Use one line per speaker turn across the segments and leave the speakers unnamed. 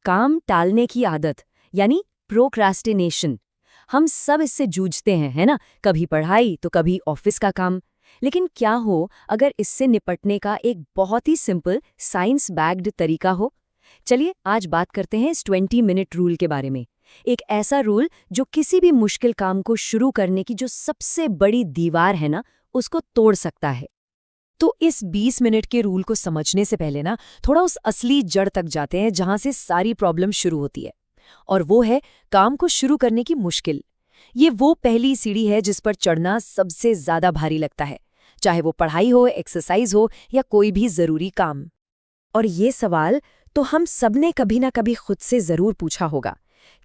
काम टालने की आदत यानी प्रोक्रास्टिनेशन। हम सब इससे जूझते हैं, है ना? कभी पढ़ाई तो कभी ऑफिस का काम। लेकिन क्या हो अगर इससे निपटने का एक बहुत ही सिंपल साइंस बैक्ड तरीका हो? चलिए आज बात करते हैं इस 20 मिनट रूल के बारे में। एक ऐसा रूल जो किसी भी मुश्किल काम को शुरू करने की जो सबसे बड़ी दीवार है ना, उसको तोड़ सकता है।
तो इस 20 मिनट के रूल को समझने से पहले ना थोड़ा उस असली जड़ तक जाते हैं जहां से सारी प्रॉब्लम शुरू होती है। और वो है काम को शुरू करने की मुश्किल। ये वो पहली सीढ़ी है जिस पर चढ़ना सबसे ज्यादा भारी लगता है, चाहे वो पढ़ाई हो, एक्सरसाइज हो या कोई भी जरूरी काम। और ये सवाल तो हम सबने कभी ना कभी खुद से जरूर पूछा होगा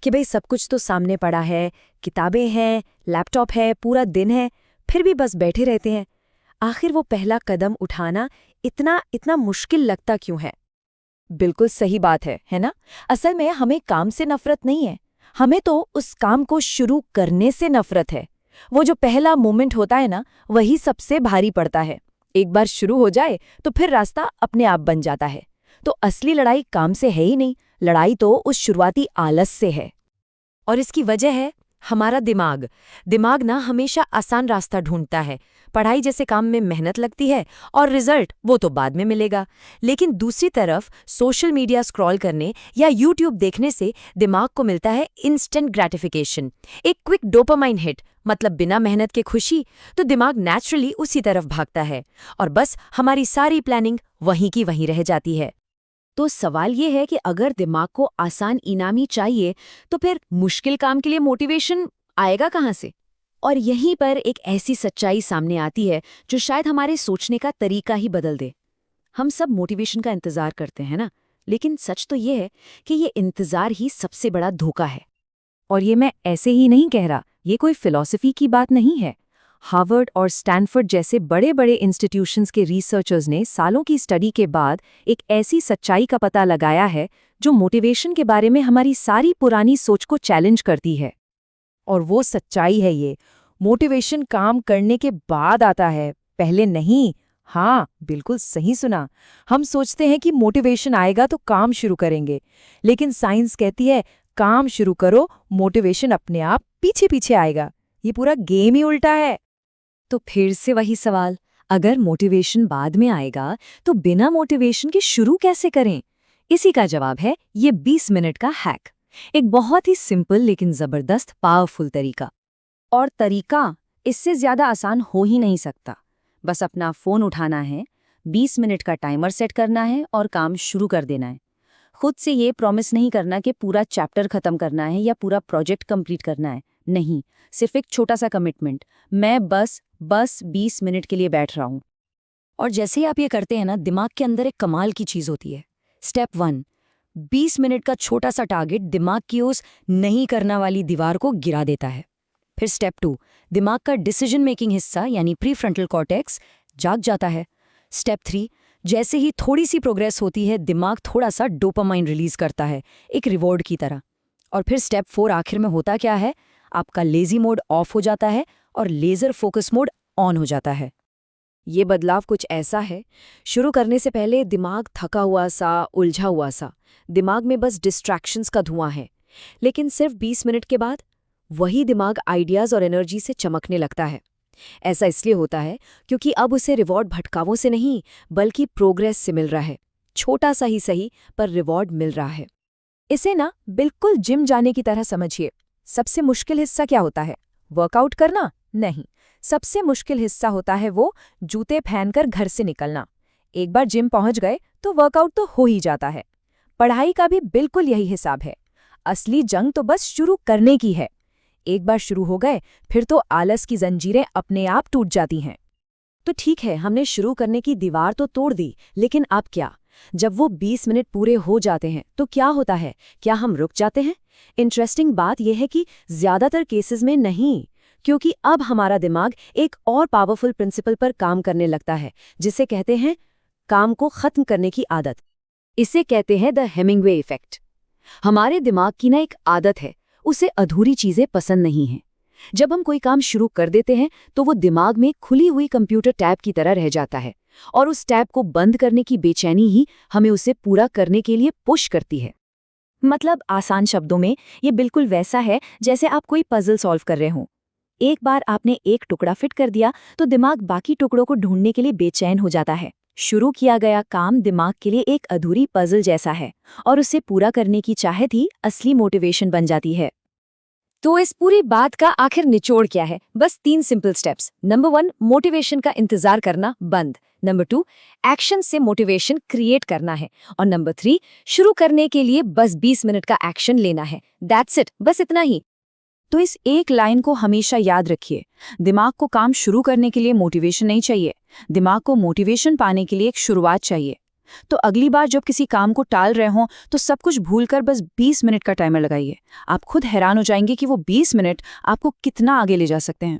कि भाई सब कुछ तो सामने पड़ा है, किताबें हैं, लैपटॉप है, पूरा दिन है, फिर भी बस बैठे रहते हैं। आखिर वो पहला कदम उठाना इतना इतना मुश्किल लगता क्यों है? बिल्कुल सही बात है ना? असल में हमें काम से नफरत नहीं है, हमें तो उस काम को शुरू करने से नफरत है। वो जो पहला मोमेंट होता है ना, वही सबसे भारी पड़ता है। एक बार शुरू हो जाए तो फिर रास्ता अपने आप बन जाता है। तो असली लड़ाई काम से है ही नहीं, लड़ाई तो उस शुरुआती आलस से है। और इसकी वजह है हमारा दिमाग। दिमाग ना हमेशा आसान रास्ता ढूंढता है। पढ़ाई जैसे काम में मेहनत लगती है और रिजल्ट वो तो बाद में मिलेगा। लेकिन दूसरी तरफ सोशल मीडिया स्क्रॉल करने या यूट्यूब देखने से दिमाग को मिलता है इंस्टेंट ग्रेटिफिकेशन, एक क्विक डोपामाइन हिट, मतलब बिना मेहनत के खुशी। तो दिमाग नेचुरली उसी तरफ भागता है और बस हमारी सारी प्लानिंग वहीं की वहीं रह जाती है। तो सवाल ये है कि अगर दिमाग को आसान इनामी चाहिए तो फिर मुश्किल काम के लिए मोटिवेशन आएगा कहाँ से? और यहीं पर एक ऐसी सच्चाई सामने आती है जो शायद हमारे सोचने का तरीका ही बदल दे। हम सब मोटिवेशन का इंतजार करते हैं ना, लेकिन सच तो ये है कि ये इंतजार ही सबसे बड़ा धोखा है। और ये मैं ऐसे ही नहीं कह रहा, ये कोई फिलॉसफी की बात नहीं है। हार्वर्ड और स्टैनफोर्ड जैसे बड़े बड़े इंस्टीट्यूशंस के रिसर्चर्स ने सालों की स्टडी के बाद एक ऐसी सच्चाई का पता लगाया है जो मोटिवेशन के बारे में हमारी सारी पुरानी सोच को चैलेंज करती है। और वो सच्चाई है ये, मोटिवेशन काम करने के बाद आता है, पहले नहीं। हाँ, बिल्कुल सही सुना। हम सोचते हैं कि मोटिवेशन आएगा तो काम शुरू करेंगे, लेकिन साइंस कहती है काम शुरू करो, मोटिवेशन अपने आप पीछे पीछे आएगा। ये पूरा गेम ही उल्टा है।
तो फिर से वही सवाल, अगर मोटिवेशन बाद में आएगा तो बिना मोटिवेशन के शुरू कैसे करें? इसी का जवाब है ये 20 मिनट का हैक। एक बहुत ही सिंपल लेकिन जबरदस्त पावरफुल तरीका। और तरीका इससे ज्यादा आसान हो ही नहीं सकता। बस अपना फोन उठाना है, 20 मिनट का टाइमर सेट करना है और काम शुरू कर देना है। खुद से ये प्रॉमिस नहीं करना कि पूरा चैप्टर खत्म करना है या पूरा प्रोजेक्ट कंप्लीट करना है। नहीं, सिर्फ एक छोटा सा कमिटमेंट, मैं बस 20 मिनट के लिए बैठ रहा हूं। और जैसे ही आप ये करते हैं ना, दिमाग के अंदर एक कमाल की चीज होती है। स्टेप 1, 20 मिनट का छोटा सा टारगेट दिमाग की उस नहीं करना वाली दीवार को गिरा देता है। फिर स्टेप 2, दिमाग का डिसीजन मेकिंग हिस्सा यानी प्रीफ्रंटल कॉर्टेक्स जाग जाता है। स्टेप 3, जैसे ही थोड़ी सी प्रोग्रेस होती है, दिमाग थोड़ा सा डोपामाइन रिलीज करता है, एक रिवॉर्ड की तरह। और फिर स्टेप 4 आखिर में होता क्या है? आपका लेजी मोड ऑफ हो जाता है और लेजर फोकस मोड ऑन हो जाता है। ये बदलाव कुछ ऐसा है, शुरू करने से पहले दिमाग थका हुआ सा, उलझा हुआ सा, दिमाग में बस डिस्ट्रैक्शंस का धुआं है। लेकिन सिर्फ 20 मिनट के बाद वही दिमाग आइडियाज और एनर्जी से चमकने लगता है। ऐसा इसलिए होता है क्योंकि अब उसे रिवॉर्ड भटकावों से नहीं बल्कि प्रोग्रेस से मिल रहा है। छोटा सा ही सही पर रिवॉर्ड मिल रहा है। इसे ना बिल्कुल जिम जाने की तरह समझिए। सबसे मुश्किल हिस्सा क्या होता है? वर्कआउट करना? नहीं, सबसे मुश्किल हिस्सा होता है वो जूते पहनकर घर से निकलना। एक बार जिम पहुंच गए तो वर्कआउट तो हो ही जाता है। पढ़ाई का भी बिल्कुल यही हिसाब है। असली जंग तो बस शुरू करने की है। एक बार शुरू हो गए फिर तो आलस की जंजीरें अपने आप टूट जाती हैं। तो ठीक है, हमने शुरू करने की दीवार तो तोड़ दी, लेकिन अब क्या? जब वो 20 मिनट पूरे हो जाते हैं तो क्या होता है? क्या हम रुक जाते हैं? इंटरेस्टिंग बात यह है कि ज्यादातर केसेस में नहीं, क्योंकि अब हमारा दिमाग एक और पावरफुल प्रिंसिपल पर काम करने लगता है, जिसे कहते हैं काम को खत्म करने की आदत। इसे कहते हैं द हेमिंग्वे इफेक्ट। हमारे दिमाग की ना एक आदत है, उसे अधूरी चीजें पसंद नहीं हैं। जब हम कोई काम शुरू कर देते हैं तो वो दिमाग में खुली हुई कंप्यूटर टैब की तरह रह जाता है और उस टैब को बंद करने की बेचैनी ही हमें उसे पूरा करने के लिए पुश करती है। मतलब आसान शब्दों में ये बिल्कुल वैसा है जैसे आप कोई पजल सॉल्व कर रहे हो। एक बार आपने एक टुकड़ा फिट कर दिया तो दिमाग बाकी टुकड़ों को ढूंढने के लिए बेचैन हो जाता है। शुरू किया गया काम दिमाग के लिए एक अधूरी पजल जैसा है और उसे पूरा करने की चाहत ही असली मोटिवेशन बन जाती है। तो इस पूरी बात का आखिर निचोड़ क्या है? बस 3 सिंपल स्टेप्स। नंबर 1, मोटिवेशन का इंतजार करना बंद। नंबर 2, एक्शन से मोटिवेशन क्रिएट करना है। और नंबर 3, शुरू करने के लिए बस 20 मिनट का एक्शन लेना है। दैट्स इट, बस इतना ही।
तो इस एक लाइन को हमेशा याद रखिए, दिमाग को काम शुरू करने के लिए मोटिवेशन नहीं चाहिए, दिमाग को मोटिवेशन पाने के लिए एक शुरुआत चाहिए। तो अगली बार जब किसी काम को टाल रहे हों तो सब कुछ भूलकर बस 20 मिनट का टाइमर लगाइए। आप खुद हैरान हो जाएंगे कि वो 20 मिनट आपको कितना आगे ले जा सकते हैं।